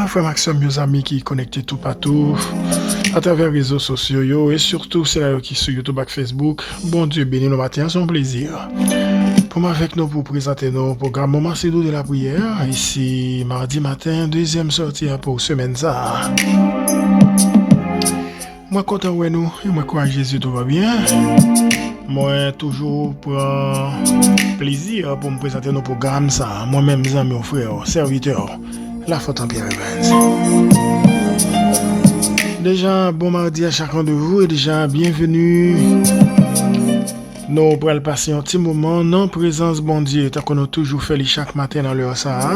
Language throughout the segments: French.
matin, frère Maxime, mes amis qui connectés tout partout, à travers les réseaux sociaux et surtout ceux qui sont sur YouTube et Facebook. Bon Dieu béni nos matins, c'est un plaisir. Pour moi avec nous pour présenter nos programmes Moment c'est de la prière. Ici, mardi matin, deuxième sortie pour semaine ça. Moi content ouais nous, et moi crois Jésus tout va bien. Moi toujours prends plaisir pour me présenter nos programmes ça. Moi-même mes amis, frères, serviteurs, la faute en Pierre Evans. Déjà bon mardi à chacun de vous et déjà bienvenue. Nous pourrons passer un petit moment dans la présence bon Dieu, tant qu'on a toujours fait chaque matin dans l'heure ça.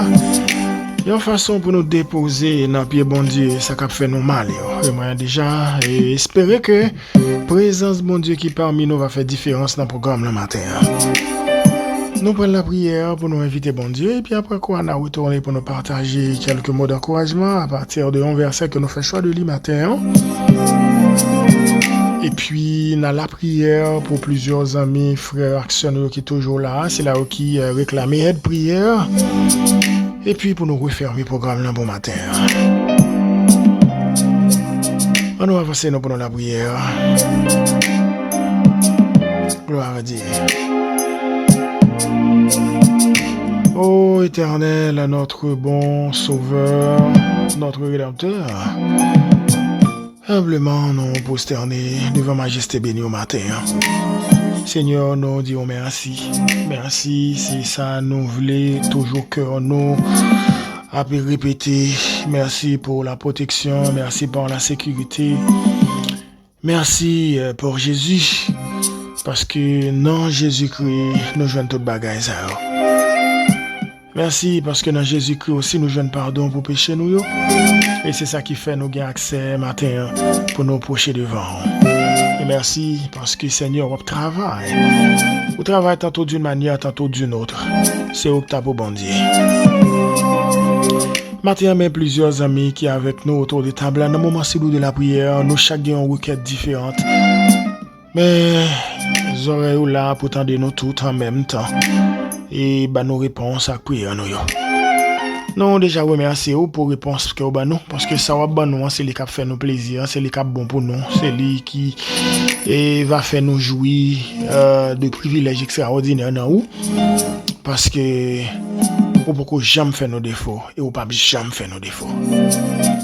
Il y a une façon pour nous déposer dans le pied bon Dieu, ça qui fait nous mal. Et moi déjà, espérer que la présence bon Dieu qui parmi nous va faire différence dans le programme le matin. Nous prenons la prière pour nous inviter bon Dieu et puis après quoi on a retourné pour nous partager quelques mots d'encouragement à partir de un verset que nous faisons choix de lire matin. Et puis, dans la prière pour plusieurs amis, frères, actionnaires qui sont toujours là, c'est là qui réclament aide prière. Et puis, pour nous refermer le programme là bon matin. On va avancer nous pour la prière. Gloire à Dieu. Ô Éternel, notre bon Sauveur, notre Rédempteur, humblement nous prosterner devant Majesté bénie au matin. Seigneur, nous disons merci. Merci, c'est ça, nous voulons toujours que nous après répéter. Merci pour la protection, merci pour la sécurité. Merci pour Jésus, parce que non Jésus-Christ, nous jouons toute bagaille ça. Merci parce que dans Jésus-Christ aussi nous jouons pardon pour pécher nous. Et c'est ça qui fait nous gagner accès matin pour nous approcher devant. Et merci parce que Seigneur, on travaille. On travaille tantôt d'une manière, tantôt d'une autre. C'est au pour bon Dieu. Matin, mais plusieurs amis qui sont avec nous autour de table. Dans le moment de la prière, nous chacun une requête différente. Mais nous aurons là pour tendre nous tout en même temps. Et nos réponses à la prière. Nous déjà remercier pour réponse que vous nous parce que ça va nous c'est les qui fait nous plaisir, c'est les qui bon pour nous, c'est lui qui va faire nous jouir de privilèges extraordinaires dans nous parce que on peut jamais faire nos défauts et on pas jamais faire nos défauts.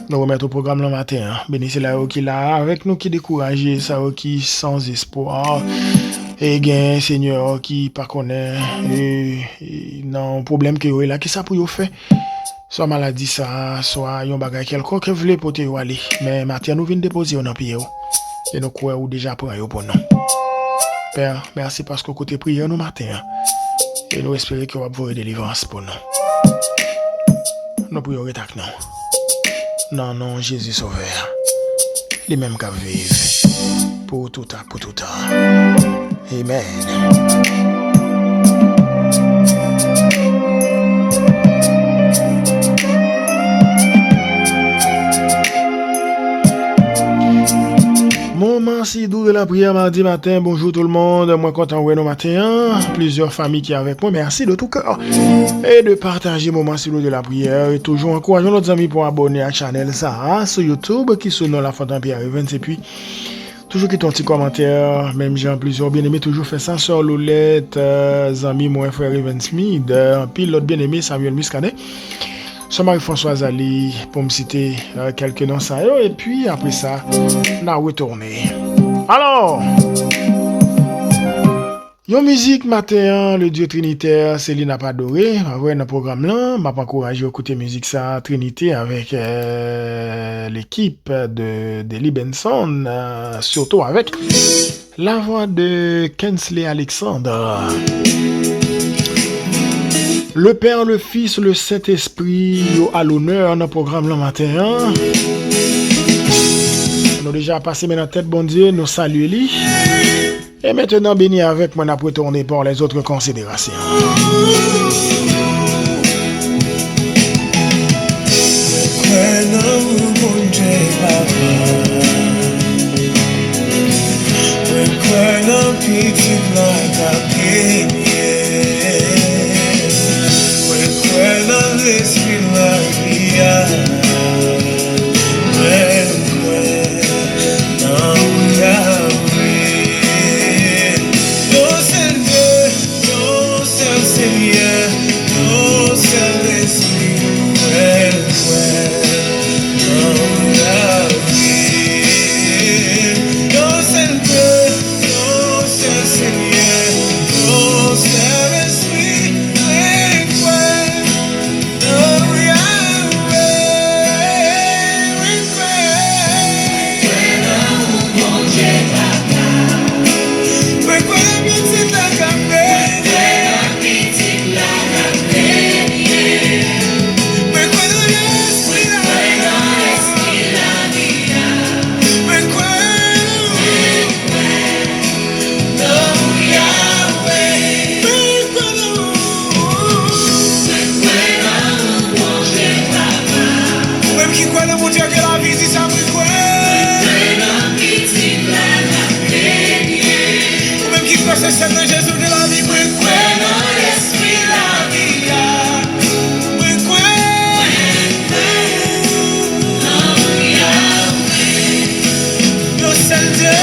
Nous remettons au programme le matin, béni c'est là qui là avec nous qui découragé, ça qui sans espoir. Et gain Seigneur qui pas connaît non problème que là qui ça pour yo faire soit maladie ça soit un bagage quelconque que voulez porter yo aller mais matin nous vinn déposer dans pied et nous croire ou déjà pour yo pour nous Père merci parce que côté prière nous matin et nous espérer que va avoir délivrance pour nous nous prions avec nous non Jésus sauveur les mêmes qu'à vivre pour tout temps Amen. Moment si doux de la prière mardi matin. Bonjour tout le monde. Moi content ouais nos matins. Plusieurs familles qui sont avec moi. Merci de tout cœur et de partager moment si doux de la prière. Et toujours encourageons nos amis pour abonner à la chaîne ça sur YouTube qui sont dans la Fontaine Pierre Evans et puis toujours qui ton petit commentaire, même j'ai plusieurs bien-aimés, toujours fait ça, Sœur Lolette, amis, mon frère Evan Smith, puis l'autre bien-aimé Samuel Muscadet, Sœur Marie-Françoise Ali, pour me citer quelques noms ça, et puis après ça, on a retourné. Alors, yon musique matin, le Dieu Trinitaire, Céline n'a pas adoré, dans le programme là, m'a encouragé à écouter musique ça, Trinité avec l'équipe de Lee Benson, surtout avec la voix de Kensley Alexander. Le Père, le Fils, le Saint-Esprit à l'honneur dans le programme le matin. Nous déjà passé maintenant tête bon Dieu, nous saluons lui. Et maintenant, béni avec moi, on a retourné pour les autres considérations. Dieu que la vie dit ça me quoi. Ou même qui passe cette de Jésus de la vie me quoi. Dans l'esprit la vie me quoi. Yo seul Dieu.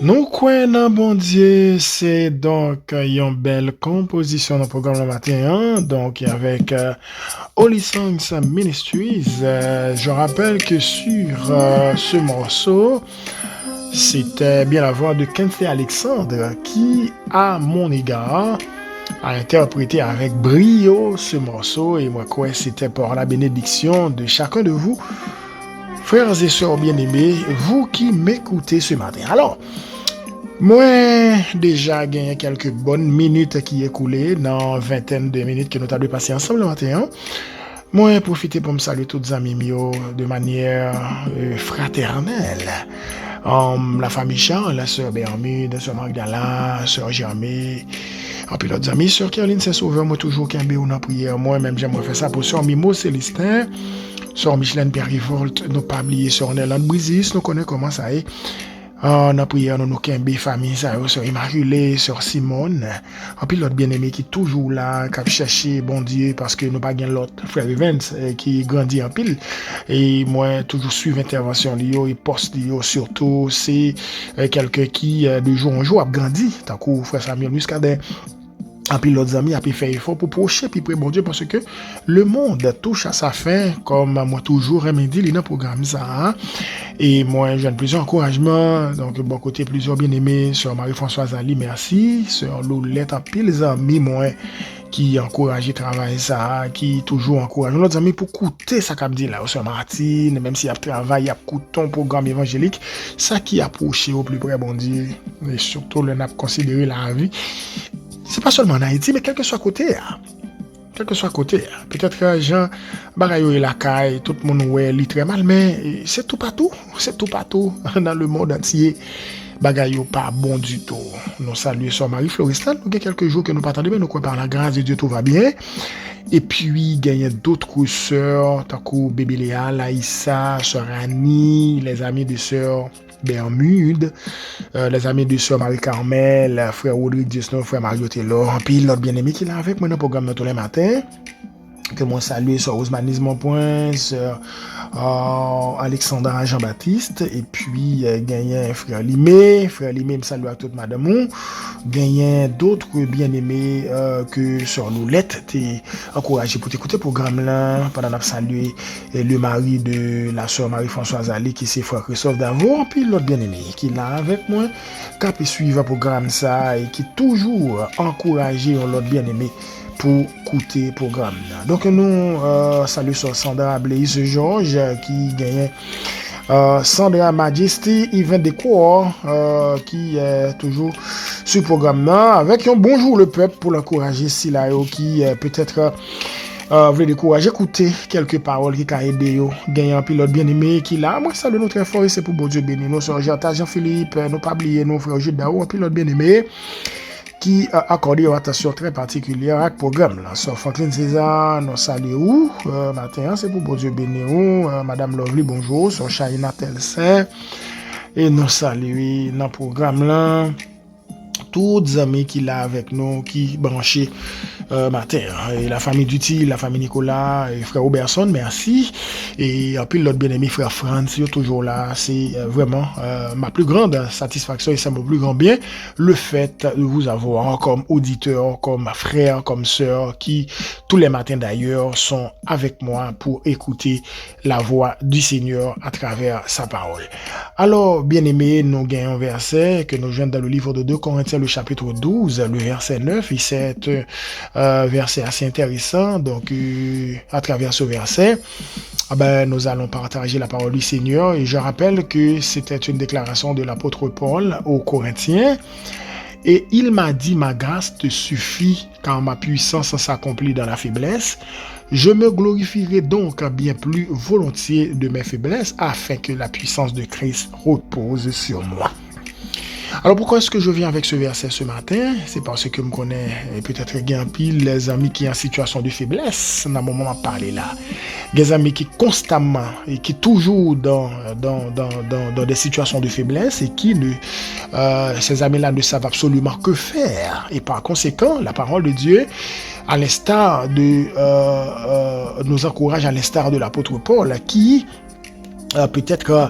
Nous croyons bon Dieu, c'est donc une belle composition dans le programme le matin, donc avec Holy Songs Ministries. Je rappelle que sur ce morceau, c'était bien la voix de Kentley Alexandre qui, à mon égard, a interprété avec brio ce morceau, et moi crois que c'était pour la bénédiction de chacun de vous, frères et sœurs bien-aimés, vous qui m'écoutez ce matin. Alors, moi, déjà gagné quelques bonnes minutes qui écoulées dans vingtaine de minutes que nous avons passé ensemble le matin. Moi, profiter pour me saluer tous les amis mieux de manière fraternelle. La famille Charles, la sœur Bermude, sœur Magdala, sœur Germé, et puis l'autre ami, sœur Caroline Saint-Sauveur, moi toujours qu'un béou dans la prière. Moi-même, j'aimerais faire ça pour sœur Mimo Célestin, sœur Micheline Perrivolt, nous pas oublier sœur Nélande Brisis, nous connaissons comment ça est. Dans la prière, nous avons famille, sœur Immaculée, sœur Simone, et puis l'autre bien-aimé qui est toujours là, qui a cherché bon Dieu, parce que nous pas gagné l'autre frère Evans qui grandit en pile. Et moi, toujours suivre l'intervention et poste surtout, c'est quelqu'un qui, de jour en jour, a grandi. Tant que frère Samuel Muscadet. Et puis l'autre ami a pu faire effort pour procher, puis prier bon Dieu, parce que le monde touche à sa fin, comme moi toujours aimé dire, il y a un programme ça. Et moi, j'ai plusieurs encouragements, donc bon côté plusieurs bien-aimés, sur Marie-Françoise Ali, merci, sur Loulette, en pile les amis, moi, qui encourage le travail ça, qui toujours encourage nos amis pour écouter ça qu'a dit là, Sœur Martine, même si y a travail, y a ton programme évangélique, ça qui approche au plus près bon Dieu, et surtout le n'a considéré la vie. C'est pas seulement en Haïti, mais quel que soit côté. Quel que soit côté, peut-être que les gens, bagaille la caille, tout le monde ouais, lit très mal, mais c'est tout partout dans le monde entier. Bagaille pas bon du tout. Nous saluons Sœur Marie Floristan, nous avons quelques jours que nous pas attendons, mais nous croyons par la grâce de Dieu tout va bien. Et puis, il y a d'autres sœurs, Takou, Bébé Léa, Laïssa, Sœur Annie, les amis de Sœur Bermude, les amis de Sœur Marie-Carmel, Frère Rodrigue Disno, Frère Mario Taylor, puis l'autre bien-aimé qui est là avec moi dans le programme tous les matins. Que moi saluer Sœur Osmanis Monpoint, Sœur Alexandra Jean-Baptiste, et puis gagné Frère Limé me salue à toute madame. Gagné d'autres bien-aimés que Sœur Loulette, t'es encouragé pour t'écouter le programme là, pendant qu'on salue le mari de la Sœur Marie-Françoise Ali, qui c'est Frère Christophe Davour, puis l'autre bien-aimé qui est là avec moi, qui suit le programme ça, et qui toujours encouragé l'autre bien-aimé pour écouter le programme. Donc nous saluons Sandra Blaise Georges qui gagne Sandra Majesty Yvan Décor qui est toujours sur le programme là avec un bonjour le peuple pour l'encourager si là qui peut-être voulez décourager écouter quelques paroles qui a aidé yo gagner un pilote bien aimé qui là moi salue nous très fort et c'est pour bon Dieu béni nous sœur Jean-Philippe nous pas oublier nos frères Jules Dao un pilote bien aimé qui a accordé une attention très particulière à ce programme là. Sœur Franklin César, nous saluons matin, c'est pour bon Dieu bénir Madame Lovely, bonjour, Sœur Shaina Telsin, et nous saluons dans le programme là, tous les amis qui là avec nous, qui branchés matin, et la famille Duty, la famille Nicolas, et frère Robertson, merci, et puis l'autre bien-aimé frère Franz, ils sont toujours là, c'est vraiment ma plus grande satisfaction et c'est mon plus grand bien, le fait de vous avoir comme auditeur, comme frère, comme sœur, qui tous les matins d'ailleurs sont avec moi pour écouter la voix du Seigneur à travers sa parole. Alors, bien-aimés, nous gagnons un verset que nous joignons dans le livre de 2 Corinthiens, le chapitre 12, le verset 9, et c'est verset assez intéressant. Donc, à travers ce verset, nous allons partager la parole du Seigneur. Et je rappelle que c'était une déclaration de l'apôtre Paul aux Corinthiens. Et il m'a dit, ma grâce te suffit car ma puissance s'accomplit dans la faiblesse. Je me glorifierai donc bien plus volontiers de mes faiblesses afin que la puissance de Christ repose sur moi. Alors pourquoi est-ce que je viens avec ce verset ce matin? C'est parce que je me connais peut-être un pile les amis qui sont en situation de faiblesse dans le moment de parler là. Des amis qui constamment et qui toujours dans des situations de faiblesse et qui ces amis-là ne savent absolument que faire. Et par conséquent, la parole de Dieu, à l'instar de nous encourage à l'instar de l'apôtre Paul qui peut-être que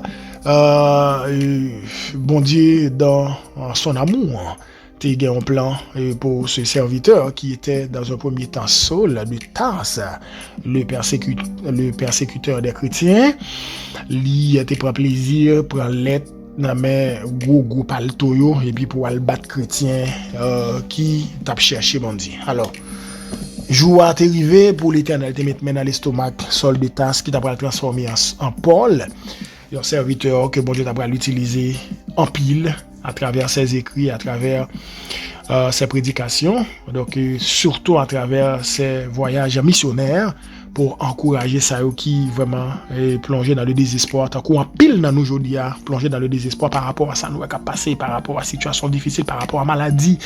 bon Dieu dans son amour t'es gagné un plan pour ce serviteur qui était dans un premier temps Saul de Tarse, le persécuteur des chrétiens. Il était prend plaisir pour l'être dans mes gros paltoyo et puis pour aller battre chrétien qui t'a cherché bon Dieu. Alors joie est arrivé pour l'Éternel te mettre dans l'estomac Saul de Tarse qui t'a transformé en Paul. Un serviteur que bon Dieu t'a l'utiliser en pile à travers ses écrits, à travers ses prédications, donc surtout à travers ses voyages missionnaires pour encourager ça qui vraiment est plongé dans le désespoir, tant qu'on pile dans nous aujourd'hui plongé dans le désespoir par rapport à ça nous qui a passé, par rapport à situation difficile, par rapport à maladie,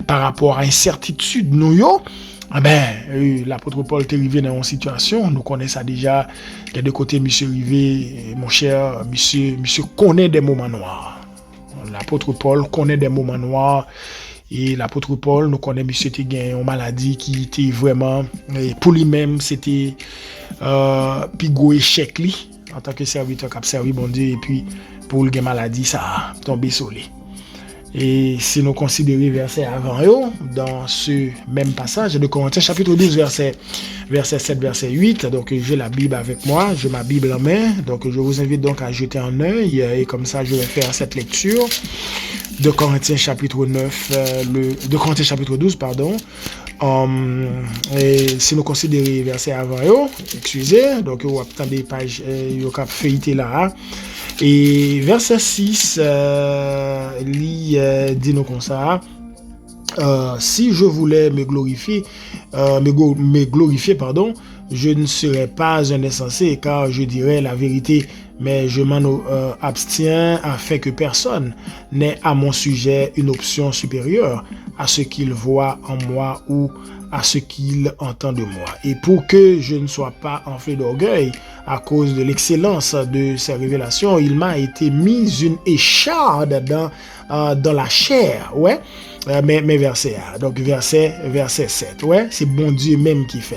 par rapport à incertitude nous yo. L'apôtre Paul est arrivé dans une situation, nous connaissons ça déjà, des deux côtés, monsieur Rivé, mon cher, monsieur connaît des moments noirs. L'apôtre Paul connaît des moments noirs, et l'apôtre Paul, nous connaît monsieur qui a une maladie qui était vraiment, pour lui-même, c'était puis gros échec li, en tant que serviteur qui a servi bon Dieu, et puis pour le maladie, ça a tombé sur lui. Et si nous considérons verset avant eux, dans ce même passage de Corinthiens chapitre 12, verset 7, verset 8, donc j'ai la Bible avec moi, j'ai ma Bible en main, donc je vous invite donc à jeter un œil, et comme ça je vais faire cette lecture de Corinthiens chapitre 12, Et si nous considérons verset avant yo, excusez, donc on va prendre des pages yo cap feuilleter là. Et verset 6 dit nous comme ça. Si je voulais me glorifier, pardon, je ne serais pas un insensé, car je dirais la vérité, mais je m'en abstiens afin que personne n'ait à mon sujet une option supérieure à ce qu'il voit en moi ou à ce qu'il entend de moi. Et pour que je ne sois pas enflé d'orgueil à cause de l'excellence de ces révélations, il m'a été mis une écharde dans la chair, ouais. Mais verset A. Donc verset 7. Ouais, c'est bon Dieu même qui fait.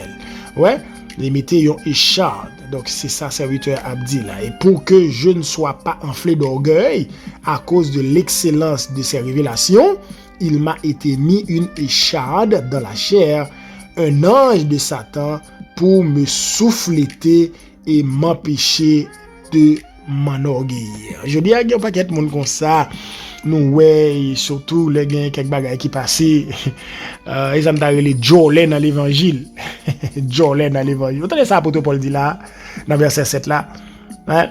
Ouais, les mettez yon écharde. Donc c'est ça serviteur Abdi là. Et pour que je ne sois pas enflé d'orgueil à cause de l'excellence de ces révélations, il m'a été mis une écharde dans la chair, un ange de Satan pour me souffleter et m'empêcher de m'enorgueillir. Je dis à un paquet de monde comme ça. Nous ouais, surtout les gens quelques bagages qui passaient ils ont les Jolene dans l'évangile. Jolene dans l'évangile. Vous entendez ça apôtre Paul dit là dans verset 7 là. Hein?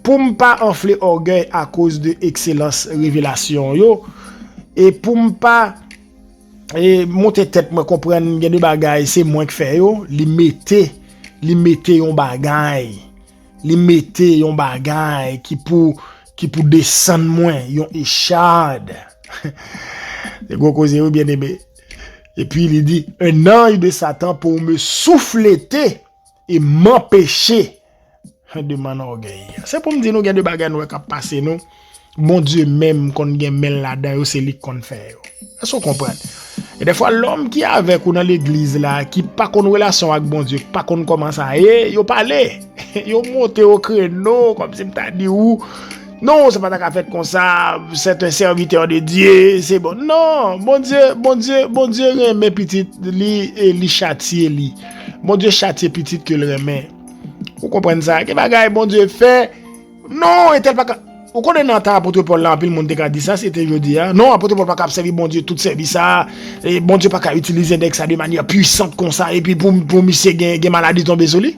Pour ne pas enfler orgueil à cause de excellence révélation yo et pour ne pas monter tête moi comprendre il y a des bagages c'est moi qui fait yo, li mettez yon bagage. Li mettez yon bagage qui pour descendre moins, yon écharde. C'est gros cause bien aimé. Et puis il dit un ange de Satan pour me souffleter et m'empêcher de m'enorgueillir. C'est pour me dire nous gagne de bagages nous qui passer nous. Mon Dieu même qu'on gagne mêle là-dedans, c'est lui qu'on fait. Est-ce qu'on comprend? Et des fois l'homme qui est avec ou dans l'église là qui pas qu'on relation avec bon Dieu, pas qu'on commence à yo parler, yo monter au créneau comme si m'ta dit ou non, c'est pas ta fait comme ça, c'est un serviteur de Dieu, c'est bon. Non, bon Dieu remet petit li châtier li. Bon Dieu châtier petit que le remet. Vous comprenez ça? Que bagaille bon Dieu fait? Non, et tel pas ou connaît dans ta apôtre Paul là, puis le monde te dit ça, c'était jeudi hein. Non, apôtre Paul pas capable servir bon Dieu tout service ça. Et bon Dieu pas capable utiliser index ça de manière puissante comme ça et puis pour monsieur gain maladie tomber sur lui.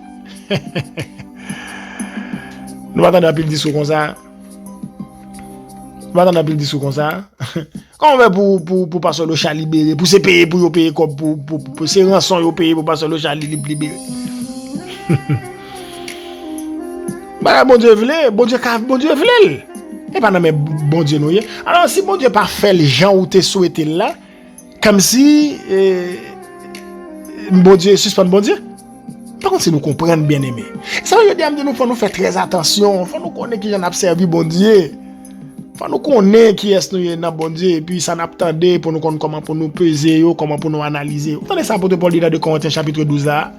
Nous attendons un peu le discours comme ça. Va dans un discours comme ça. Comment on fait pour passer le chat libéré, pour se payer pour payer comme pour ces rançons yo payer pour passer le chat libéré. Bah bon Dieu vle, bon Dieu vle. Et pas non mais bon Dieu nous. Alors si bon Dieu pas fait les gens où t'es souhaité là, comme si bon Dieu suspend bon Dieu. Par contre, si nous comprenons bien aimé. Ça veut dire que nous faut nous faire très attention, faut nous connaître qui j'en a servi bon Dieu. Faut nous connaître qui est nous dans bon Dieu et puis ça n'attendait pour nous connaître comment pour nous peser, comment pour nous analyser. Vous entendez ça pour Paul dit dans 2 Corinthiens chapitre 12 là.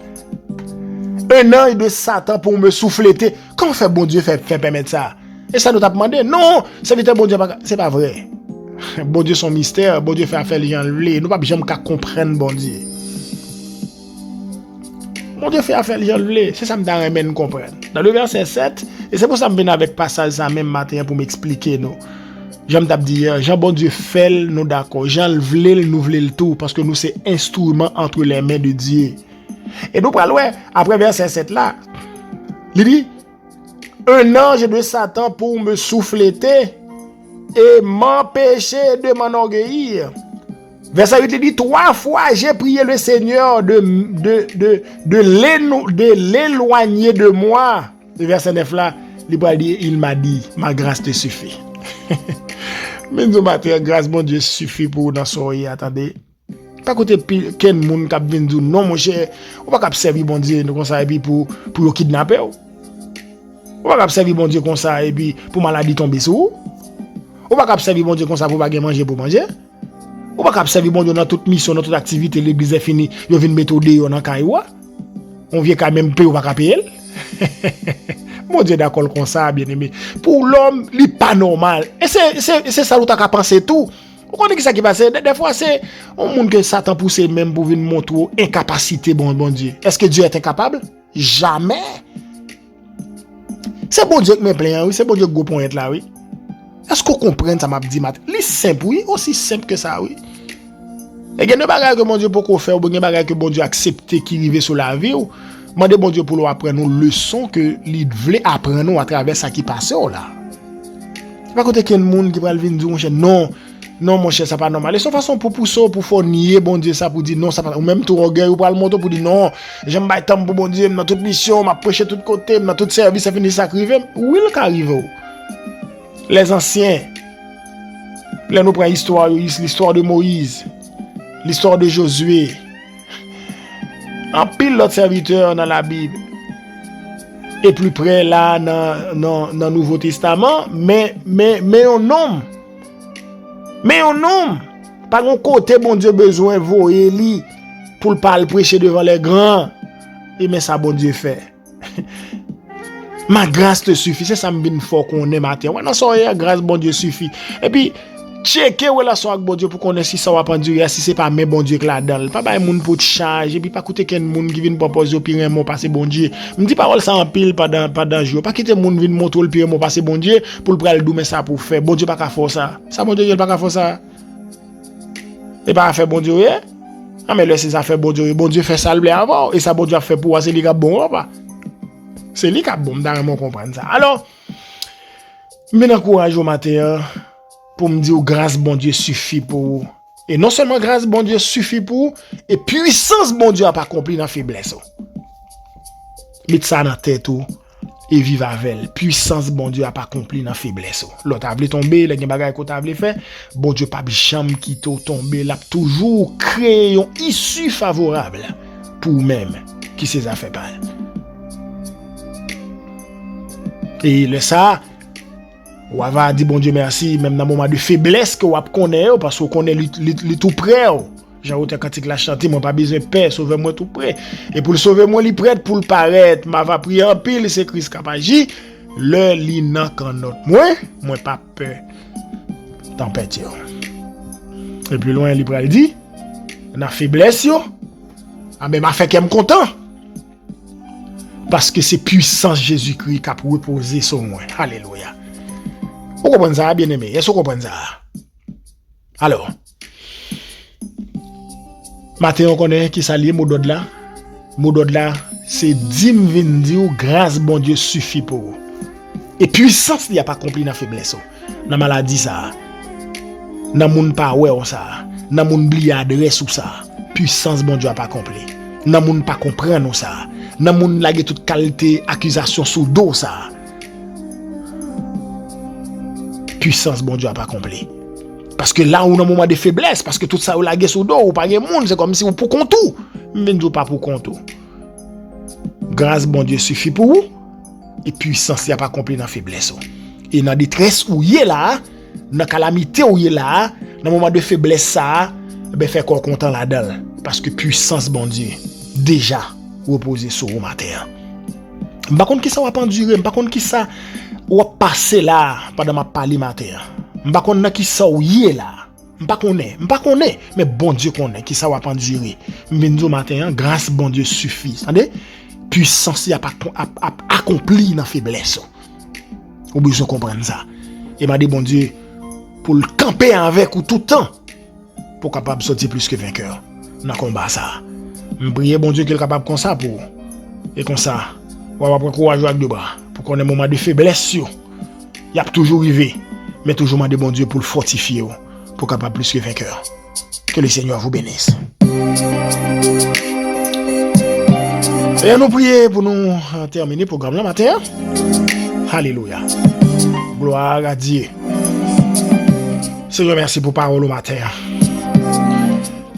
Un ange de Satan pour me souffleter. Comment fait bon Dieu fait permettre ça? Et ça nous t'a demandé? Non, serviteur bon Dieu c'est pas vrai. Bon Dieu son mystère, bon Dieu fait affaire les gens le nous pas jamais qu'à comprendre bon Dieu. Bon Dieu fait affaire les gens le c'est ça me donne comprendre. Dans le verset 7, et c'est pour ça que je viens avec passage ça même matin pour m'expliquer nous. J'aime t'a dire Jean bon Dieu fait nous d'accord. Jean le nous voulait le tout parce que nous c'est instrument entre les mains de Dieu. Et nous prenons après verset 7 là. Il dit un ange de Satan pour me souffleter et m'empêcher de m'enorgueillir. Verset 8 il dit 3 fois j'ai prié le Seigneur de l'éloigner de moi. Le verset 9 là, il m'a dit ma grâce te suffit. Mais nous matin grâce bon Dieu suffit pour dans soirée attendez. Pas côté ken moun k'ap vinn dou non mon cher, on pas k'ap servir bon Dieu comme ça et puis pour kidnapper. On pas k'ap servir bon Dieu comme ça et puis pour maladie tomber sur. On pas k'ap servir bon Dieu comme ça pour pas manger pour manger. On pas k'ap servir bon Dieu dans toute mission, dans toute activité, l'église est finie, yo vinn mettre dehors dans caïwa. On vient quand même payer ou pas payer. Mon Dieu d'accord comme ça bien aimé. Pour l'homme, li pas normal. Et c'est ça où tu as pensé tout. Vous connaissez qui ça qui passe? Des fois c'est un monde que Satan pousse même pour venir montrer incapacité bon Dieu. Est-ce que Dieu est incapable? Jamais. C'est bon Dieu qui me plaint, oui, c'est bon Dieu qui go point là, oui. Est-ce qu'on comprend ça m'a dit mat? C'est simple oui, aussi simple que ça oui. Et il y a des bagages que bon Dieu peut faire, ou des bagages que bon Dieu accepte qui arrivent sur la vie. Demandez bon Dieu pour nous apprendre nos leçons que il voulait apprendre à travers ça qui passe là. C'est pas côté quel monde qui va venir dire mon cher non mon cher ça pas normal. Et son façon pour pousser pour faire nier bon Dieu ça pour dire non ça pas ou même tout orgueil ou pour le monter pour dire non, j'aime pas temps pour bon Dieu dans toute mission, m'a prêcher tout côté, dans tout service ça finit sacrifier. Oui, il arrive. Les anciens là nous prend l'histoire de Moïse, l'histoire de Josué. En pile l'autre serviteur dans la Bible. Et plus près là dans le Nouveau Testament, mais un homme. Mais un homme. Par un côté, bon Dieu besoin de voyer lui pour le parler prêcher devant les grands. Et mais ça, bon Dieu fait. Ma grâce te suffit. C'est ça me faut qu'on ait matin. Ouais, non, ça, grâce, bon Dieu suffit. Et puis, checker relation avec bon Dieu pour qu'on ait si ça va pas durer, si c'est pas mais bon Dieu que là-dedans. Pas bah moun pour te charger, et puis pas écouter quelqu'un moun qui vient proposer au pire mot passer bon Dieu. Me dit parole ça en pile pendant jour. Pas quitter moun vient montrer le pire mot passer bon Dieu pour le prendre le mais ça pour faire. Bon Dieu pas qu'à faire ça. Ça bon Dieu il pas qu'à faire ça. Et pas faire bon Dieu. Ah mais là c'est ça fait bon Dieu fait ça le avant et ça bon Dieu a fait pour c'est lui qui bon pas. C'est lui qui bon dans comprendre ça. Alors me encourage au matin pour me dire grâce bon Dieu suffit pour et non seulement grâce bon Dieu suffit pour et puissance bon Dieu a pas accompli dans faiblesse. Mettez ça dans tête et vivre avec puissance bon Dieu a pas accompli dans faiblesse. L'autre a tomber les bagages qu'on t'a fait bon Dieu pas jamais quitter tomber l'a toujours créé une issue favorable pour même qui ses affaires pas. Et le ça ou va dire bon Dieu merci même dans moment de faiblesse que ou connaît parce qu'on connaît le tout près. J'ai cantique la chanter moi pas besoin père sauver moi tout près et pour le sauver moi li prête pour le paraître m'a va prier en pile c'est Christ qui a agi le li nan kan notre moi pas peur tempête yo. Et plus loin il pral dit dans faiblesse yo ah mais m'a fait qu'elle me content parce que c'est puissance Jésus-Christ qui a reposé sur moi. Alléluia. Vous comprenez ça, bien aimé? Est-ce que vous comprenez ça? Alors, maintenant, on connaît qui s'allie, mot d'ordre là. Mot d'ordre là, c'est dim vin dire grâce, bon Dieu, suffit pour vous. Et puissance, il n'y a pas accompli dans la faiblesse. Dans la maladie, ça. Dans le monde pas ouais, ça. Dans le monde oublié adresse ou ça. Puissance, bon Dieu, n'a pas accompli. Dans le monde pas comprendre ça. Dans le monde, il y a toute qualité, accusation sous dos, ça. Puissance bon Dieu a pas accompli. Parce que là on a un moment de faiblesse parce que tout ça ou la guerre sous dos ou pas de monde c'est comme si vous pour compte tout mais nous pas pour compte tout. Grâce bon Dieu suffit pour vous et puissance a pas accompli dans faiblesse. Et dans détresse où y est là, dans calamité où y est là, dans moment de faiblesse ça ben faire quoi content là-dedans parce que puissance bon Dieu déjà reposer sur vous matin. Par contre qui ça va pas endurer, par contre qui ça ou passer là pendant ma parler matin. M'pa connait qui ça ou yé là. M'pa connait, mais bon Dieu connaît qui ça va pas endurer. M'binzo matin, grâce bon Dieu suffit. Attendez? Puissance y a pas accompli dans faiblesse. Ou besoin comprendre ça. Et m'a dit bon Dieu pour le camper avec ou tout temps pour capable sortir plus que vainqueur dans combat ça. M'prier bon Dieu qu'il est capable comme ça pour et comme ça. On va prendre courage avec deux bras pour qu'on ait un moment de faiblesse. Il y a toujours arrivé, mais toujours demander bon Dieu pour le fortifier, pour capable plus que vainqueur. Que le Seigneur vous bénisse. Et nous prions pour nous terminer le programme là matin. Alléluia. Gloire à Dieu. Seigneur, merci pour parole au matin.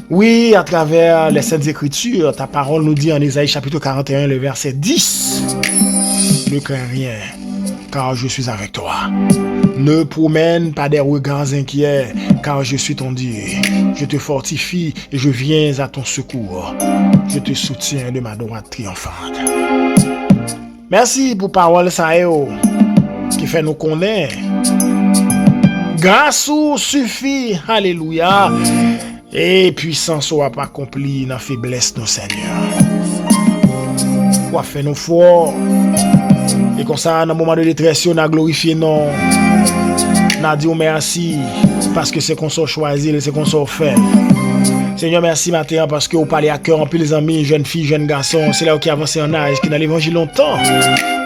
Oui, à travers les Saintes Écritures, ta parole nous dit en Ésaïe chapitre 41, le verset 10. Ne crains rien, car je suis avec toi. Ne promène pas des regards inquiets, car je suis ton Dieu. Je te fortifie et je viens à ton secours. Je te soutiens de ma droite triomphante. Merci pour parole ça qui fait nous connaître. Grâce ou suffit, alléluia. Et puissance soit pas accomplie dans la faiblesse de nos Seigneur. Quoi fait nous forts. Et comme ça, dans le moment de détresse, on a glorifié non. On a dit merci. Parce que c'est qu'on soit choisi, c'est qu'on soit fait. Seigneur, merci matin parce que vous parlez à cœur en plus les amis, jeunes filles, jeunes garçons. C'est là qui avancé en âge, qui dans l'évangile longtemps.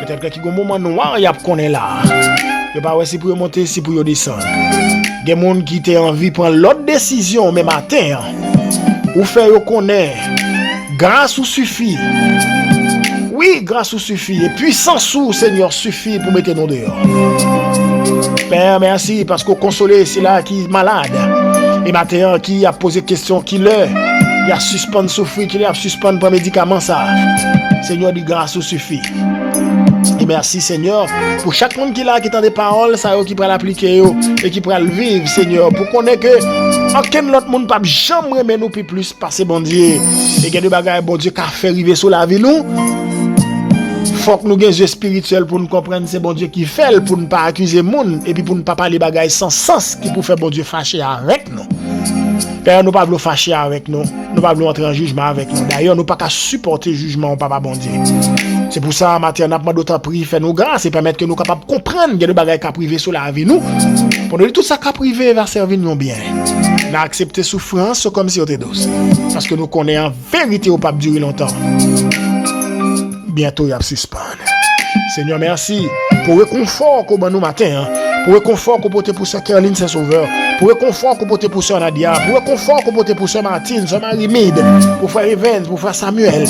Peut-être qu'il y a un moment noir, il y a qu'on est là. Je ne sais pas si pour monter, si pour descendre. Il y a des gens qui ont envie de prendre l'autre décision, mais matin, ou faire connaître, grâce ou suffit. Oui, grâce ou suffit. Et puissance ou, Seigneur, suffit pour mettre nos dehors. Père, merci parce qu'on consolé, c'est là qui est malade. Et matin, qui a posé question, qui il a suspendu souffrir, qui a suspendu pour médicament ça. Seigneur, dit grâce ou suffit. Et merci Seigneur pour chaque monde qui là qui entend des paroles, ça qui pourra l'appliquer et qui pourra le vivre Seigneur pour qu'on ait que aucun autre monde pas jamais remettre nous plus passer bon Dieu. Et il y a des bagages bon Dieu qui a fait arriver sur la vie nous. Faut que nous ayons des yeux spirituels pour nous comprendre c'est bon Dieu qui fait pour ne pas accuser monde et puis pour ne pas parler bagages sans sens qui pour faire bon Dieu fâcher avec nous. Père, nous ne pouvons pas fâcher avec nous. Nous ne pouvons pas entrer en jugement avec nous. D'ailleurs, nous ne pouvons pas supporter le jugement, papa bon Dieu. C'est pour ça, matin, nous avons d'autres prix, fait nous grâce et permettre que nous soyons capables de comprendre qu'il y a des bagages qui privés sur la vie nous. Pour nous dire tout ça qui privé va servir nous bien. Nous avons accepté souffrance comme si on était douce. Parce que nous connaissons en vérité au pas durer longtemps. Bientôt, il y a suspendre. Seigneur, merci pour le réconfort qu'on a nous matin. Pour le réconfort qu'on porte pour Sœur Caroline Saint-Sauveur. Pour le réconfort qu'on porte pour Sœur Nadia. Pour le réconfort qu'on porte pour Sœur Martine, Sœur Marie-Mide. Pour Frère Evans, pour Frère Samuel.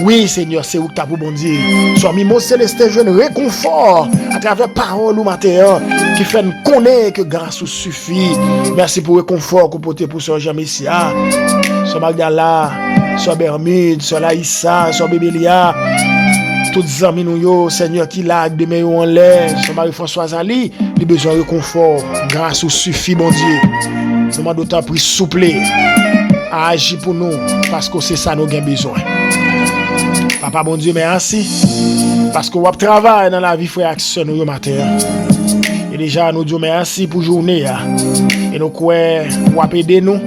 Oui, Seigneur, c'est où que tu as pour bon Dieu. Sois mon céleste jeune réconfort à travers parole ou matin qui fait nous connaître que grâce nous suffit. Merci pour le réconfort qu'on porte pour Sœur Jean-Messia, Sœur Magdala, Sœur Bermude, Sœur Laïssa, Sœur Bébelia. Toutes les amis nous, Seigneur, qui l'a de meilleur en l'air, Sœur Marie-Françoise Ali, les besoins de confort, grâce au suffit, bon Dieu. Nous demandons d'autant plus souple à agir pour nous, parce que c'est ça nous avons besoin. Papa, bon Dieu, merci, parce qu'on va travailler dans la vie, frère, action nous, matin. Et déjà, nous disons merci pour la journée. Et nous croyons, vous aider nous.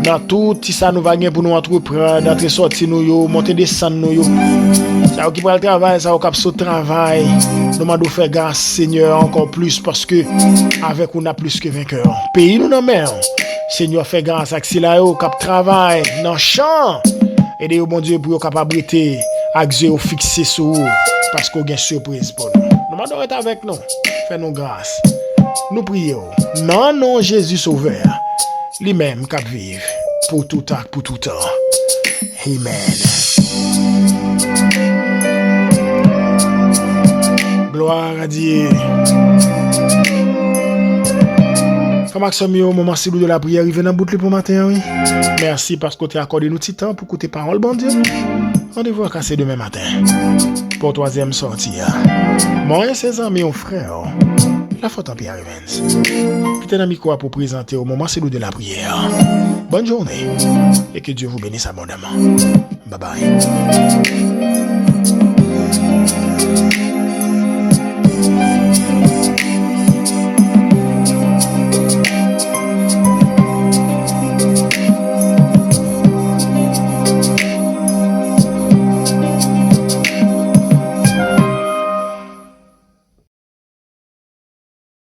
Dans tout ça nous va gagner pour nous entreprendre, d'entrer sortir nous, monter descendre nous. Ça qui prend le travail, ça qui a travail. Nous demandons de faire grâce Seigneur encore plus parce que avec nous on a plus que vainqueur. Pays nous dans main. Seigneur fait grâce à qui là qui travail dans champ. Aidez bon Dieu pour capabilité à Dieu fixer sur parce qu'on a une surprise pour nous. Nous demandons d'être avec nous. Fais nous grâce. Nous prions. Non Jésus Sauveur. Lui-même qui vive pour tout temps, pour tout temps. Amen. Gloire à Dieu. Comme Maxime, au moment de la prière, il vient dans bout pour matin, oui. Merci parce que tu as accordé nous petit temps pour écouter parole, bon Dieu. Rendez-vous à casser demain matin pour troisième sortie. Moi et ses amis, mon frère. La faute en Pierre Evans. Peut-être un micro pour présenter au moment de la prière. Bonne journée et que Dieu vous bénisse abondamment. Bye bye.